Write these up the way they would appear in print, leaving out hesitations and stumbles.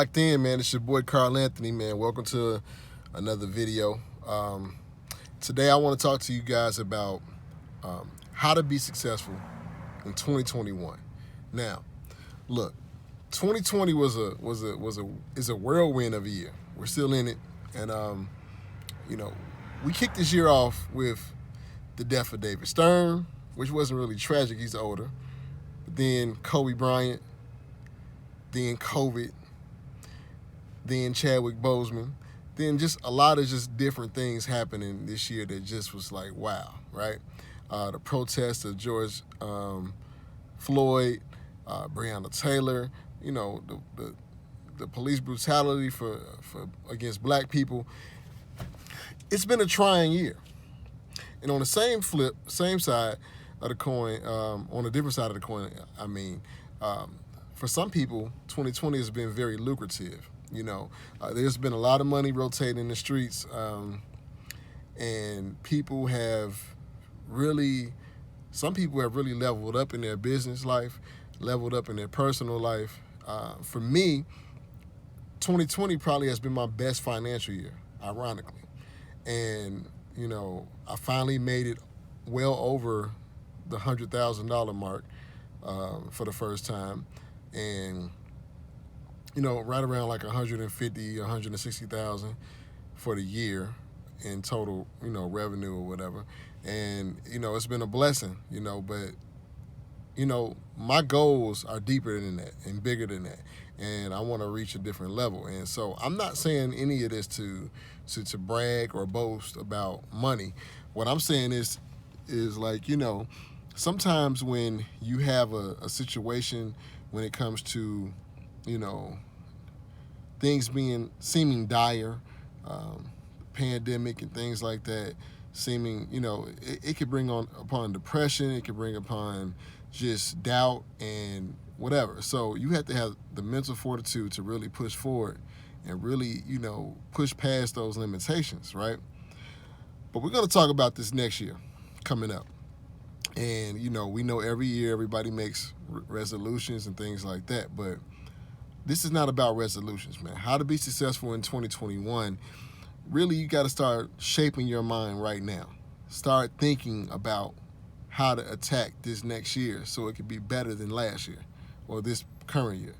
Locked in, man. It's your boy Carl Anthony, man. Welcome to another video. Today I want to talk to you guys about how to be successful in 2021. Now, look, 2020 is a whirlwind of a year. We're still in it, and you know, we kicked this year off with the death of David Stern, which wasn't really tragic. He's older. But then Kobe Bryant, then COVID, then Chadwick Boseman, then just a lot of just different things happening this year that just was like, wow, right? The protest of George Floyd, Breonna Taylor, the police brutality for against black people. It's been a trying year. And on the same side of the coin, on a different side of the coin, for some people, 2020 has been very lucrative. There's been a lot of money rotating in the streets, and some people have really leveled up in their business life, leveled up in their personal life. For me, 2020 probably has been my best financial year, ironically. And, I finally made it well over the $100,000 mark for the first time. And right around like 150, 160,000 for the year in total, revenue or whatever. And, it's been a blessing, but, my goals are deeper than that and bigger than that. And I want to reach a different level. And so I'm not saying any of this to brag or boast about money. What I'm saying is like, sometimes when you have a situation when it comes to, things seeming dire, pandemic and things like that, seeming, it could bring upon depression, it could bring upon just doubt and whatever. So you have to have the mental fortitude to really push forward and really, push past those limitations, right? But we're going to talk about this next year coming up. And, we know every year everybody makes resolutions and things like that, but this is not about resolutions, man. How to be successful in 2021, really you got to start shaping your mind right now. Start thinking about how to attack this next year so it can be better than last year or this current year.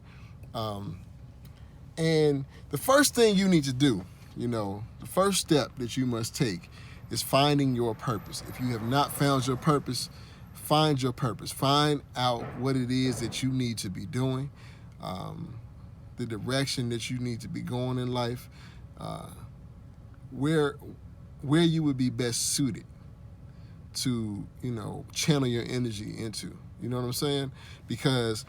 And the first thing you need to do, the first step that you must take is finding your purpose. If you have not found your purpose, find your purpose. Find out what it is that you need to be doing, the direction that you need to be going in life, where you would be best suited to, channel your energy into. You know what I'm saying? Because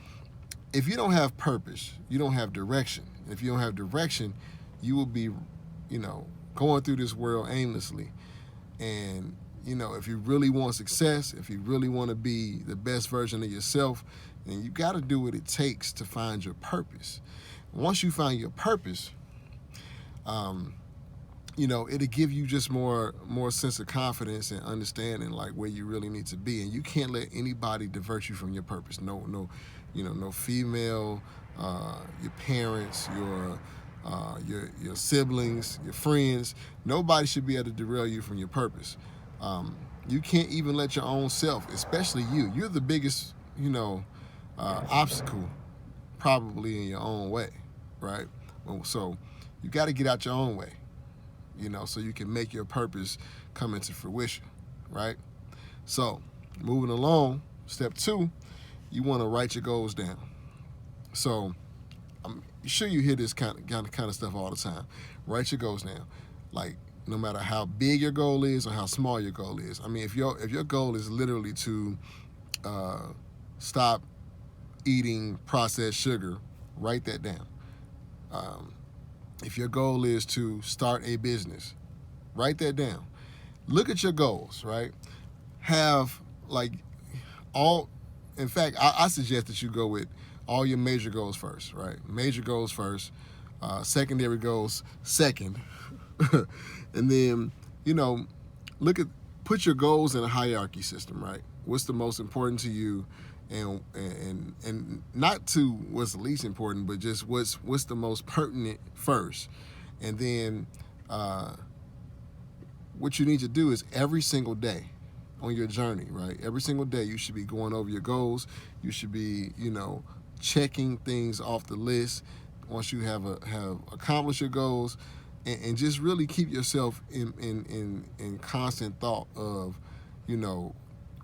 if you don't have purpose, you don't have direction. If you don't have direction, you will be, going through this world aimlessly. And, if you really want success, if you really want to be the best version of yourself, then you got to do what it takes to find your purpose. Once you find your purpose, it'll give you just more sense of confidence and understanding like where you really need to be. And you can't let anybody divert you from your purpose. No female, your parents, your siblings, your friends. Nobody should be able to derail you from your purpose. You can't even let your own self, especially you. You're the biggest, obstacle probably in your own way, right? So you got to get out your own way, so you can make your purpose come into fruition, right? So moving along, step 2, you want to write your goals down. So I'm sure you hear this kind of stuff all the time. Write your goals down. Like, no matter how big your goal is or how small your goal is. I mean, if your goal is literally to stop eating processed sugar, write that down. If your goal is to start a business, write that down. Look at your goals, right? Have like in fact, I suggest that you go with all your major goals first, right? Major goals first, secondary goals second. And then, put your goals in a hierarchy system, right? What's the most important to you and not to what's the least important, but just what's the most pertinent first. And then what you need to do is every single day on your journey, right? Every single day you should be going over your goals. You should be, checking things off the list once you have accomplished your goals, and just really keep yourself in constant thought of,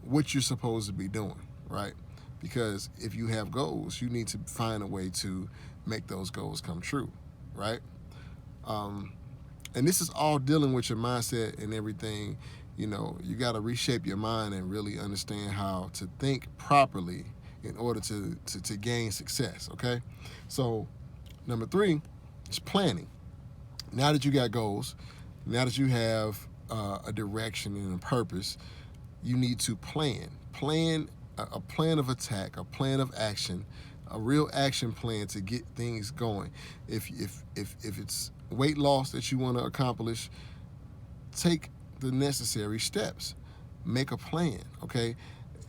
what you're supposed to be doing, right? Because if you have goals, you need to find a way to make those goals come true, right? And this is all dealing with your mindset and everything. You got to reshape your mind and really understand how to think properly in order to gain success, okay? So number 3 is planning. Now that you got goals, now that you have a direction and a purpose, you need to plan a plan of attack, a plan of action, a real action plan to get things going. If it's weight loss that you want to accomplish, take the necessary steps. Make a plan, okay?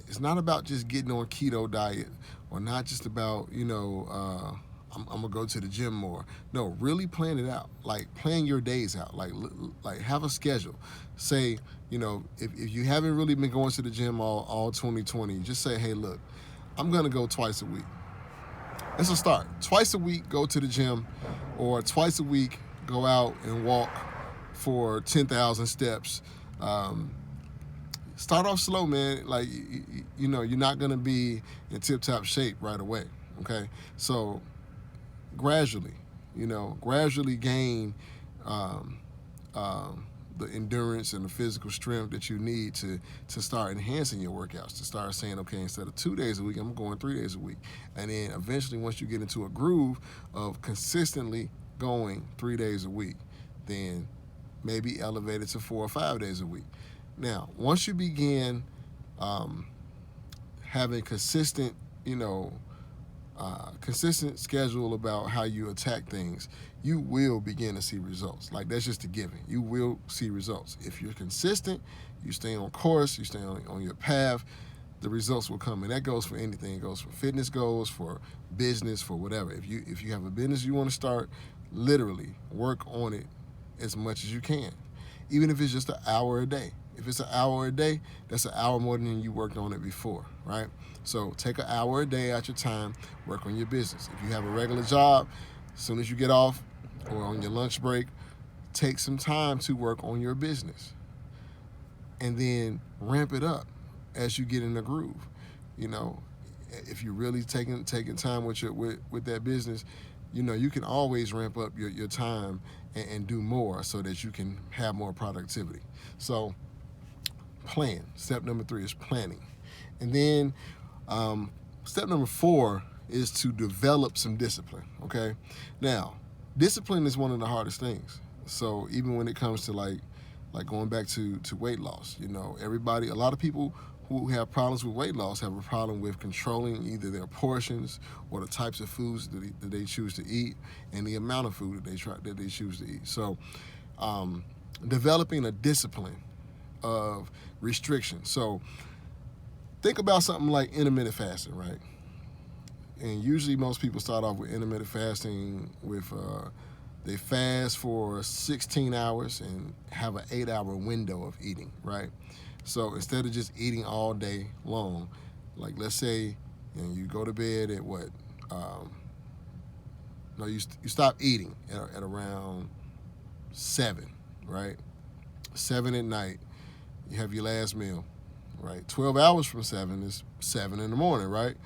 It's not about just getting on keto diet, or not just about, I'm gonna go to the gym more. No, really plan it out. Like, plan your days out. Like have a schedule. Say, if you haven't really been going to the gym all 2020, just say, hey, look, I'm gonna go twice a week. It's a start. Twice a week, go to the gym, or twice a week, go out and walk for 10,000 steps. Start off slow, man. Like, you're not gonna be in tip-top shape right away, okay? So gradually gain the endurance and the physical strength that you need to start enhancing your workouts, to start saying, okay, instead of 2 days a week, I'm going 3 days a week. And then eventually, once you get into a groove of consistently going 3 days a week, then maybe elevate it to 4 or 5 days a week. Now, once you begin having consistent schedule about how you attack things, you will begin to see results. Like, that's just a given. You will see results. If you're consistent, you stay on course, you stay on your path, the results will come. And that goes for anything. It goes for fitness goals, for business, for whatever. If you have a business you want to start, literally work on it as much as you can, even if it's just an hour a day. If it's an hour a day, that's an hour more than you worked on it before, right? So take an hour a day out your time, work on your business. If you have a regular job, as soon as you get off or on your lunch break, take some time to work on your business. And then ramp it up as you get in the groove. If you're really taking time with that business, you can always ramp up your time and do more so that you can have more productivity. So plan. Step number 3 is planning. And then step number 4 is to develop some discipline, okay? Now, discipline is one of the hardest things. So even when it comes to like going back to weight loss, a lot of people who have problems with weight loss have a problem with controlling either their portions or the types of foods that they choose to eat, and the amount of food that they choose to eat. So developing a discipline of restriction. So think about something like intermittent fasting, right? And usually most people start off with intermittent fasting with they fast for 16 hours and have an 8-hour window of eating, right? So instead of just eating all day long, like let's say you go to bed at what? You stop eating at around 7, right? 7 at night, you have your last meal, right? 12 hours from 7 is 7 in the morning, right?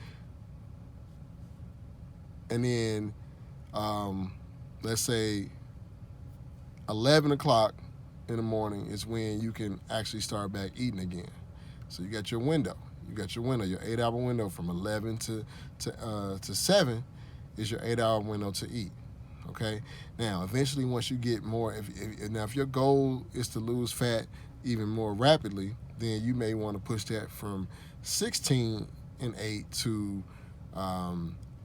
And then let's say 11 o'clock in the morning is when you can actually start back eating again. So you got your window. Your 8-hour window from 11 to 7 is your 8-hour window to eat. Okay. Now, eventually, once you get more, if your goal is to lose fat even more rapidly, then you may want to push that from 16 and 8 to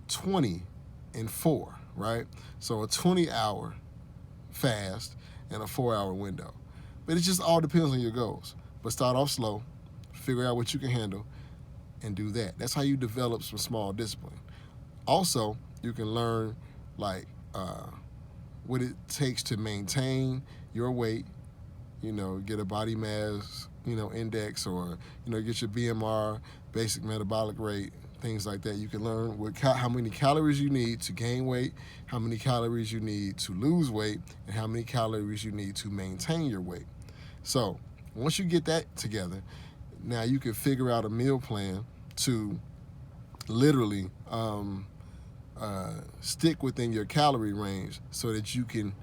20 and 4, right? So a 20-hour fast and a 4-hour window. But it just all depends on your goals. But start off slow, figure out what you can handle, and do that. That's how you develop some small discipline. Also, you can learn like what it takes to maintain your weight. Get a body mass index, or get your BMR, basic metabolic rate, things like that. You can learn how many calories you need to gain weight, how many calories you need to lose weight, and how many calories you need to maintain your weight. So once you get that together, now you can figure out a meal plan to literally stick within your calorie range so that you can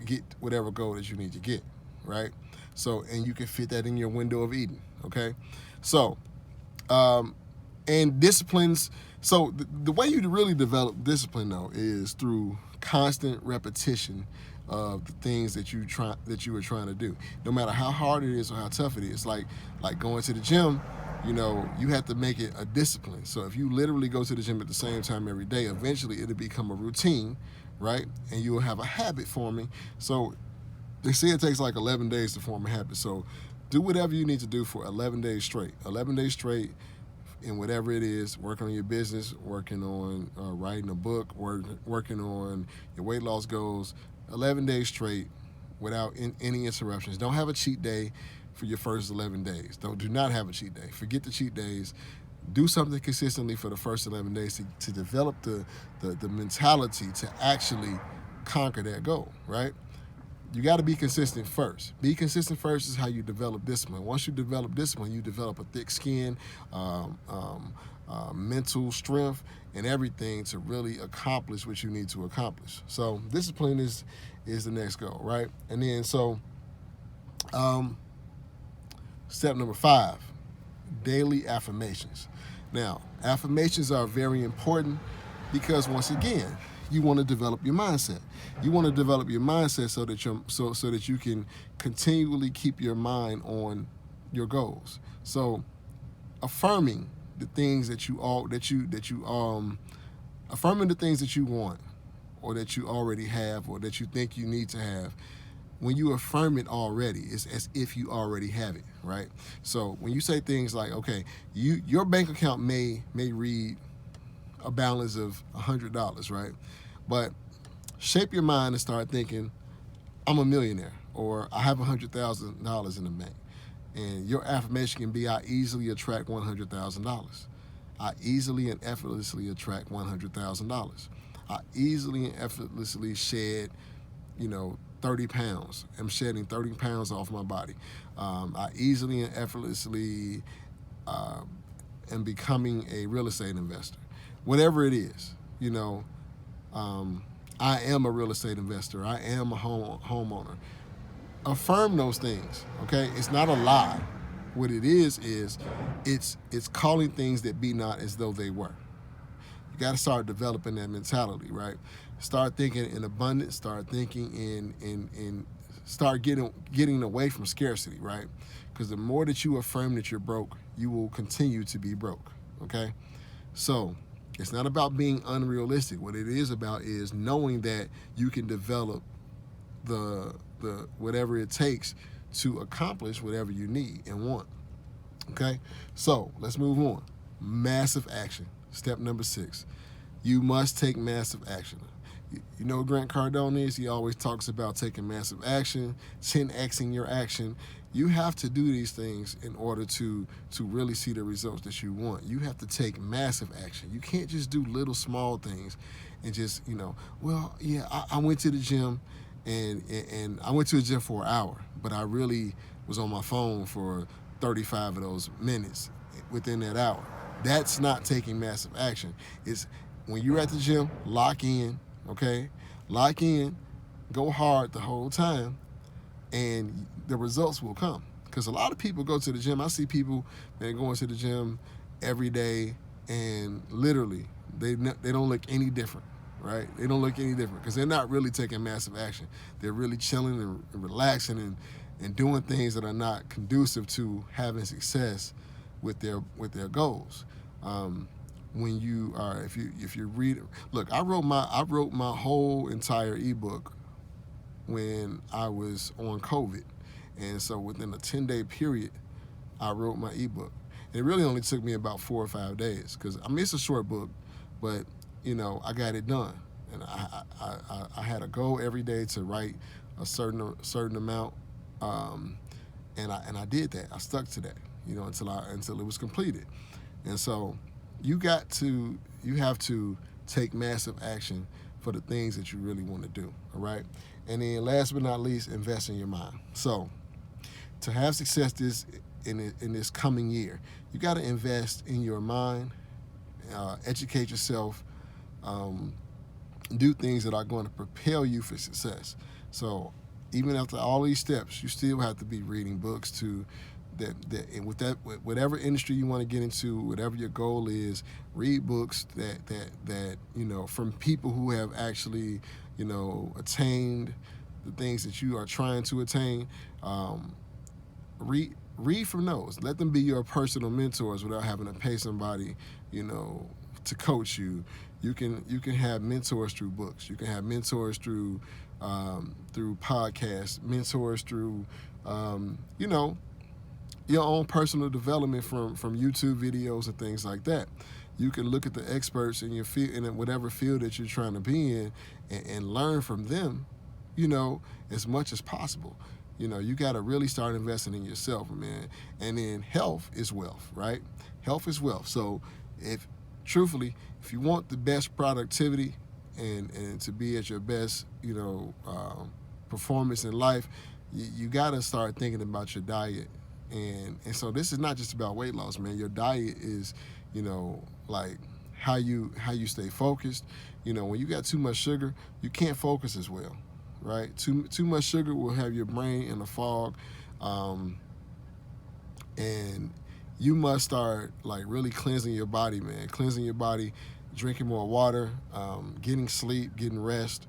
get whatever goal that you need to get, right? So, and you can fit that in your window of eating, okay? So, and disciplines. So the way you really develop discipline, though, is through constant repetition of the things that you were trying to do. No matter how hard it is or how tough it is, like going to the gym, you have to make it a discipline. So if you literally go to the gym at the same time every day, eventually it'll become a routine, right? And you'll have a habit forming. So they say it takes like 11 days to form a habit. So do whatever you need to do for 11 days straight. 11 days straight in whatever it is, working on your business, working on writing a book, working on your weight loss goals, 11 days straight without any interruptions. Don't have a cheat day for your first 11 days. Do not have a cheat day. Forget the cheat days. Do something consistently for the first 11 days to develop the mentality to actually conquer that goal, right? You got to be consistent first. Be consistent first is how you develop discipline. Once you develop discipline, you develop a thick skin, mental strength, and everything to really accomplish what you need to accomplish. So discipline is the next goal, right? And then step number 5, daily affirmations. Now, affirmations are very important because, once again, you want to develop your mindset. You want to develop your mindset so that you can continually keep your mind on your goals. So, affirming the things affirming the things that you want, or that you already have, or that you think you need to have. When you affirm it already, it's as if you already have it, right? So when you say things like, okay, your bank account may read a balance of $100, right? But shape your mind and start thinking, I'm a millionaire, or I have $100,000 in the bank. And your affirmation can be, I easily attract $100,000. I easily and effortlessly attract $100,000. I easily and effortlessly shed, 30 pounds. I'm shedding 30 pounds off my body. I easily and effortlessly am becoming a real estate investor. Whatever it is, I am a real estate investor. I am a homeowner. Affirm those things, okay? It's not a lie. What it is it's calling things that be not as though they were. You got to start developing that mentality, right? Start thinking in abundance. Start thinking in start getting away from scarcity, right? Because the more that you affirm that you're broke, you will continue to be broke, okay? So it's not about being unrealistic. What it is about is knowing that you can develop the whatever it takes to accomplish whatever you need and want. Okay? So let's move on. Massive action. Step number 6. You must take massive action. You know what Grant Cardone is? He always talks about taking massive action, 10xing your action. You have to do these things in order to really see the results that you want. You have to take massive action. You can't just do little small things and just, well, yeah, I went to the gym and I went to the gym for an hour, but I really was on my phone for 35 of those minutes within that hour. That's not taking massive action. It's when you're at the gym, lock in, okay? Lock in, go hard the whole time, and the results will come. Because a lot of people go to the gym. I see people that are going to the gym every day, and literally they don't look any different, right? They don't look any different because they're not really taking massive action. They're really chilling and relaxing and doing things that are not conducive to having success with their goals. When you are, if you read, look, I wrote my whole entire ebook when I was on COVID, and so within a 10-day period, I wrote my ebook. It really only took me about 4 or 5 days because I mean it's a short book, but I got it done, and I had a goal every day to write a certain amount, and I did that. I stuck to that, until it was completed. And so you have to take massive action for the things that you really want to do. All right. And then last but not least, invest in your mind. So to have success in this coming year, you got to invest in your mind, educate yourself, do things that are going to propel you for success. So even after all these steps, you still have to be reading books and with whatever industry you want to get into, whatever your goal is, read books that from people who have actually attained the things that you are trying to attain. Read from those. Let them be your personal mentors without having to pay somebody to coach you. You can have mentors through books. You can have mentors through podcasts, mentors through your own personal development from YouTube videos and things like that. You can look at the experts in your field, in whatever field that you're trying to be in, and learn from them, as much as possible. You got to really start investing in yourself, man. And then health is wealth, right? Health is wealth. So if you want the best productivity and to be at your best, performance in life, you got to start thinking about your diet. And so this is not just about weight loss, man. Your diet is, like how you stay focused. When you got too much sugar, you can't focus as well, right? Too much sugar will have your brain in a fog, and you must start like really cleansing your body, man. Cleansing your body, drinking more water, getting sleep, getting rest.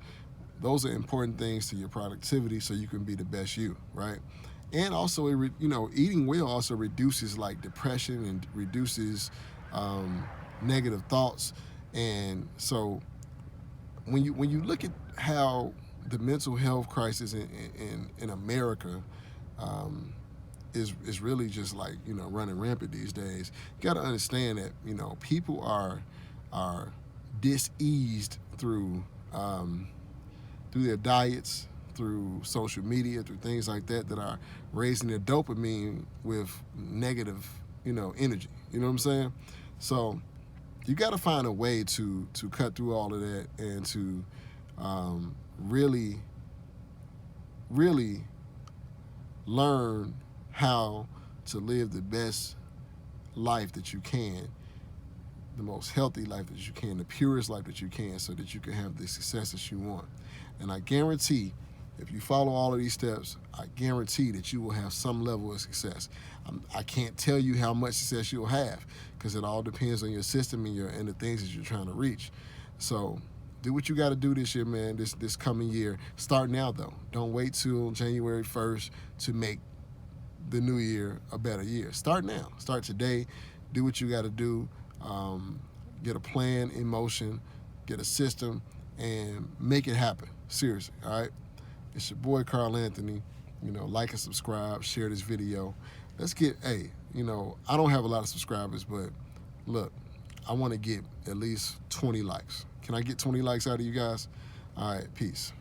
Those are important things to your productivity, so you can be the best you, right? And also, eating well also reduces like depression and reduces negative thoughts. And so, when you look at how the mental health crisis in America is really just like running rampant these days, you got to understand that people are diseased through their diets, through social media, through things like that are raising their dopamine with negative, energy. You know what I'm saying? So you got to find a way to cut through all of that and to really, really learn how to live the best life that you can, the most healthy life that you can, the purest life that you can, so that you can have the success that you want. And I guarantee, if you follow all of these steps, I guarantee that you will have some level of success. I can't tell you how much success you'll have because it all depends on your system and the things that you're trying to reach. So do what you got to do this year, man, this coming year. Start now, though. Don't wait till January 1st to make the new year a better year. Start now. Start today. Do what you got to do. Get a plan in motion. Get a system and make it happen. Seriously, all right? It's your boy, Carl Anthony. Like and subscribe, share this video. Let's get, I don't have a lot of subscribers, but look, I want to get at least 20 likes. Can I get 20 likes out of you guys? All right, peace.